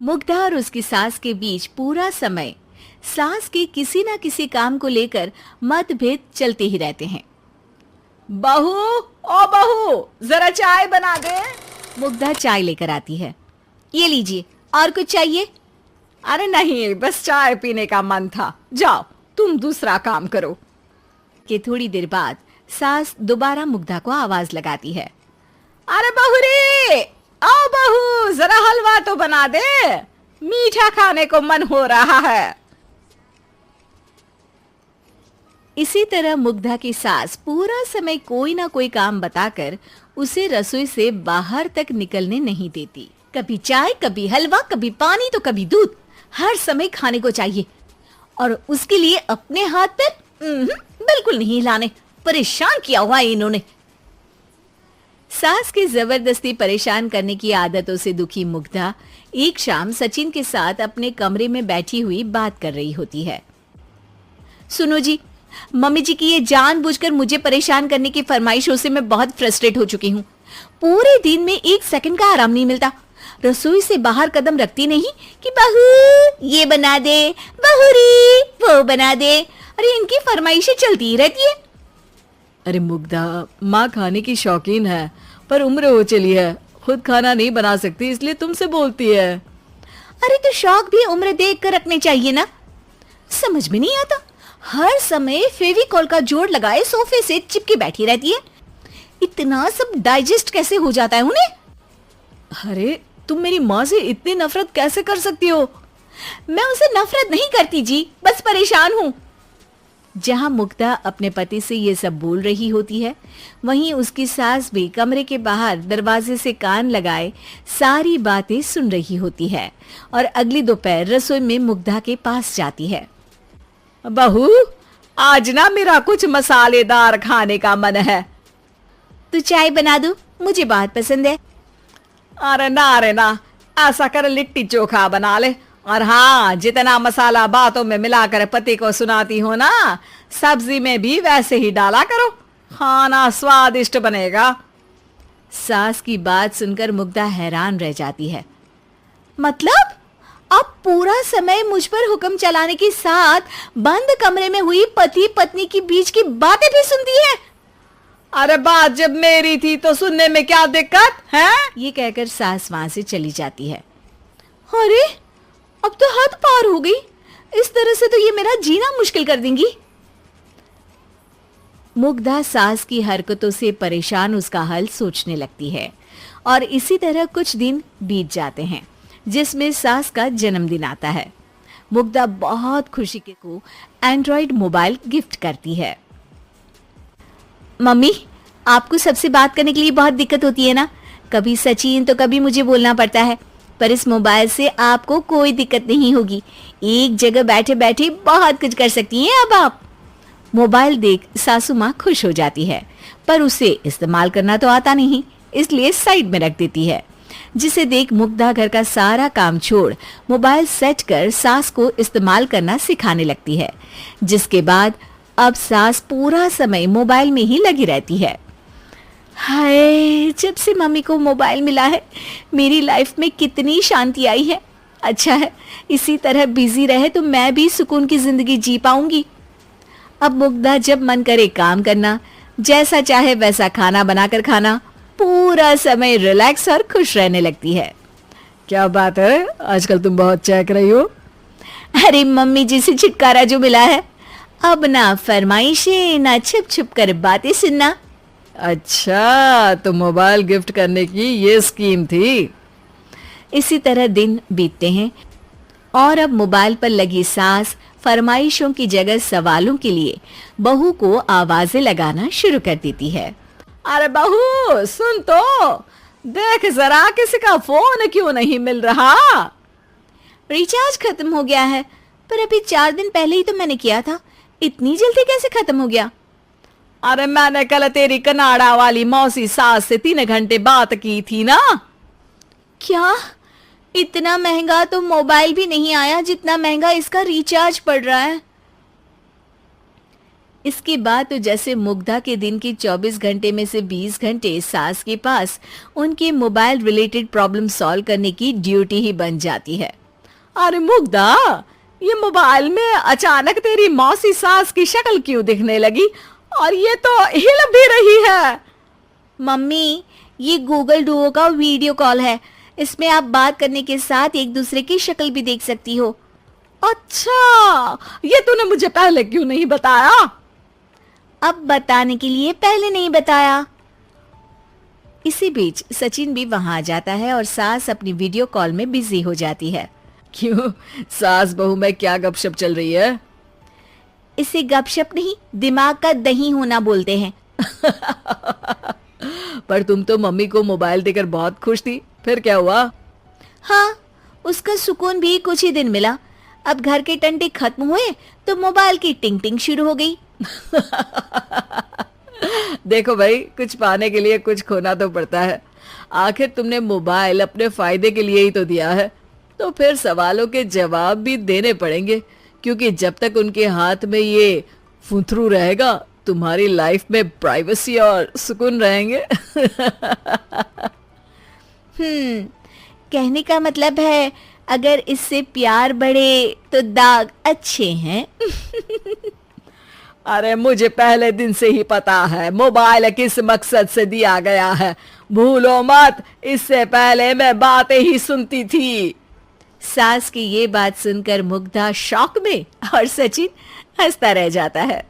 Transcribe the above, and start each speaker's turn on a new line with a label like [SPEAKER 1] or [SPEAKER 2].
[SPEAKER 1] मुग्धा और उसकी सास के बीच पूरा समय सास के किसी न किसी काम को लेकर मतभेद चलते ही रहते हैं।
[SPEAKER 2] बहू, ओ बहू, जरा चाय बना दे।
[SPEAKER 1] मुग्धा चाय लेकर आती है। ये लीजिए, और कुछ चाहिए?
[SPEAKER 2] अरे नहीं, बस चाय पीने का मन था। जाओ, तुम दूसरा काम करो।
[SPEAKER 1] कि थोड़ी देर बाद सास दोबारा मुग्धा को आवाज लगाती है।
[SPEAKER 2] अरे बहू रे, आओ बहू, जरा हलवा तो बना दे, मीठा खाने को मन हो रहा है।
[SPEAKER 1] इसी तरह मुग्धा की सास पूरा समय कोई ना कोई काम बताकर उसे रसोई से बाहर तक निकलने नहीं देती। कभी चाय, कभी हलवा, कभी पानी तो कभी दूध, हर समय खाने को चाहिए और उसके लिए अपने हाथ पैर बिल्कुल नहीं हिलाने। परेशान किया हुआ है इन्होंने। सास की जबरदस्ती परेशान करने की आदतों से दुखी मुग्धा एक शाम सचिन के साथ अपने कमरे में बैठी हुई बात कर रही होती है। सुनो जी, मम्मी जी की ये जानबूझकर मुझे परेशान करने की फरमाइशों से मैं बहुत फ्रस्ट्रेट हो चुकी हूँ। पूरे दिन में एक सेकंड का आराम नहीं मिलता। रसोई से बाहर कदम रखती नहीं कि बहू ये बना दे, बहू रे वो बना दे। अरे इनकी फरमाइशें चलती ही रहती है।
[SPEAKER 2] अरे मुग्धा, माँ खाने की शौकीन है, पर उम्र हो चली है, खुद खाना नहीं बना सकती, इसलिए तुमसे बोलती है।
[SPEAKER 1] अरे तो शौक भी उम्र देख कर रखने चाहिए ना। समझ में नहीं आता, हर समय फेविकॉल का जोड़ लगाए सोफे से चिपकी बैठी रहती है। इतना सब डाइजेस्ट कैसे हो जाता है उन्हें?
[SPEAKER 2] अरे तुम मेरी माँ से इतनी नफरत कैसे कर सकती हो?
[SPEAKER 1] मैं उसे नफरत नहीं करती जी, बस परेशान हूँ। जहां मुग्धा अपने पति से ये सब बोल रही होती है, वहीं उसकी सास भी कमरे के बाहर दरवाजे से कान लगाए सारी बातें सुन रही होती है और अगली दोपहर रसोई में मुग्धा के पास जाती है।
[SPEAKER 2] बहू, आज ना मेरा कुछ मसालेदार खाने का मन है।
[SPEAKER 1] तू चाय बना दो, मुझे बहुत पसंद है।
[SPEAKER 2] अरे ना, ऐसा कर लिट्टी चोखा बना ले। और हाँ, जितना मसाला बातों में मिलाकर पति को सुनाती हो ना, सब्जी में भी वैसे ही डाला करो, खाना स्वादिष्ट बनेगा।
[SPEAKER 1] सास की बात सुनकर मुग्धा हैरान रह जाती है। मतलब अब पूरा समय मुझ पर हुक्म चलाने के साथ बंद कमरे में हुई पति पत्नी की बीच की बातें भी सुनती है?
[SPEAKER 2] अरे बात जब मेरी थी तो सुनने में क्या दिक्कत है?
[SPEAKER 1] ये कहकर सास वहां से चली जाती है। अरे अब तो हद पार हो गई, इस तरह से तो ये मेरा जीना मुश्किल कर देंगी। मुग्धा सास की हरकतों से परेशान उसका हल सोचने लगती है और इसी तरह कुछ दिन बीत जाते हैं, जिसमें सास का जन्मदिन आता है। मुग्धा बहुत खुशी को एंड्रॉइड मोबाइल गिफ्ट करती है। मम्मी, आपको सबसे बात करने के लिए बहुत दिक्कत होती है ना, कभी सचिन तो कभी मुझे बोलना पड़ता है, पर इस मोबाइल से आपको कोई दिक्कत नहीं होगी। एक जगह बैठे बैठे बहुत कुछ कर सकती हैं अब आप। मोबाइल देख सासू माँ खुश हो जाती है, पर उसे इस्तेमाल करना तो आता नहीं, इसलिए साइड में रख देती है। जिसे देख मुग्धा घर का सारा काम छोड़ मोबाइल सेट कर सास को इस्तेमाल करना सिखाने लगती है, जिसके बाद अब सास पूरा समय मोबाइल में ही लगी रहती है। हाय, जब से मम्मी को मोबाइल मिला है मेरी लाइफ में कितनी शांति आई है। अच्छा है, इसी तरह बिजी रहे तो मैं भी सुकून की जिंदगी जी पाऊंगी। अब मुग्धा जब मन करे काम करना, जैसा चाहे वैसा खाना बनाकर खाना, पूरा समय रिलैक्स और खुश रहने लगती है।
[SPEAKER 2] क्या बात है, आजकल तुम बहुत चहक रही हो।
[SPEAKER 1] अरे मम्मी जी से छुटकारा जो मिला है, अब ना फरमाइशें ना छुप छुप कर बातें सुनना।
[SPEAKER 2] अच्छा, तो मोबाइल गिफ्ट करने की ये स्कीम थी।
[SPEAKER 1] इसी तरह दिन बीतते हैं और अब मोबाइल पर लगी सास फरमाइशों की जगह सवालों के लिए बहू को आवाजें लगाना शुरू कर देती है।
[SPEAKER 2] अरे बहू सुन तो, देख जरा किसी का फोन क्यों नहीं मिल रहा?
[SPEAKER 1] रिचार्ज खत्म हो गया है, पर अभी 4 दिन पहले ही तो मैंने किया था, इतनी जल्दी कैसे खत्म हो गया?
[SPEAKER 2] अरे मैंने कल तेरी कनाडा वाली मौसी सास से 3 घंटे बात की थी ना।
[SPEAKER 1] क्या? इतना महंगा तो मोबाइल भी नहीं आया जितना महंगा इसका रिचार्ज पड़ रहा है। इसके बाद तो जैसे मुग्धा के दिन के 24 घंटे में से 20 घंटे सास के पास उनके मोबाइल रिलेटेड प्रॉब्लम सॉल्व करने की ड्यूटी ही बन जाती है।
[SPEAKER 2] अरे मुग्धा, ये मोबाइल में अचानक तेरी मौसी सास की शक्ल क्यों दिखने लगी? और ये तो हिल भी रही है।
[SPEAKER 1] मम्मी, ये गूगल डुओ का वीडियो कॉल है। इसमें आप बात करने के साथ एक दूसरे की शक्ल भी देख सकती हो।
[SPEAKER 2] अच्छा, ये तूने मुझे पहले क्यों नहीं बताया?
[SPEAKER 1] अब बताने के लिए पहले नहीं बताया। इसी बीच सचिन भी वहां आ जाता है और सास अपनी वीडियो कॉल में बिजी हो जाती है।
[SPEAKER 2] क्यों, सास बहू में क्या गपशप चल रही है?
[SPEAKER 1] इसे गपशप नहीं, दिमाग का दही होना बोलते हैं।
[SPEAKER 2] पर तुम तो मम्मी को मोबाइल देकर बहुत खुश थी, फिर क्या हुआ?
[SPEAKER 1] हाँ, उसका सुकून भी कुछ ही दिन मिला। अब घर के टंटे खत्म हुए तो मोबाइल की टिंग टिंग शुरू हो गई।
[SPEAKER 2] देखो भाई, कुछ पाने के लिए कुछ खोना तो पड़ता है। आखिर तुमने मोबाइल अपने फायदे के लिए ही तो दिया है, तो फिर सवालों के जवाब भी देने पड़ेंगे, क्योंकि जब तक उनके हाथ में ये फुंथरू रहेगा, तुम्हारी लाइफ में प्राइवेसी और सुकून रहेंगे।
[SPEAKER 1] कहने का मतलब है अगर इससे प्यार बढ़े तो दाग अच्छे हैं।
[SPEAKER 2] अरे मुझे पहले दिन से ही पता है मोबाइल किस मकसद से दिया गया है। भूलो मत, इससे पहले मैं बातें ही सुनती थी।
[SPEAKER 1] सास की ये बात सुनकर मुग्धा शॉक में और सचिन हंसता रह जाता है।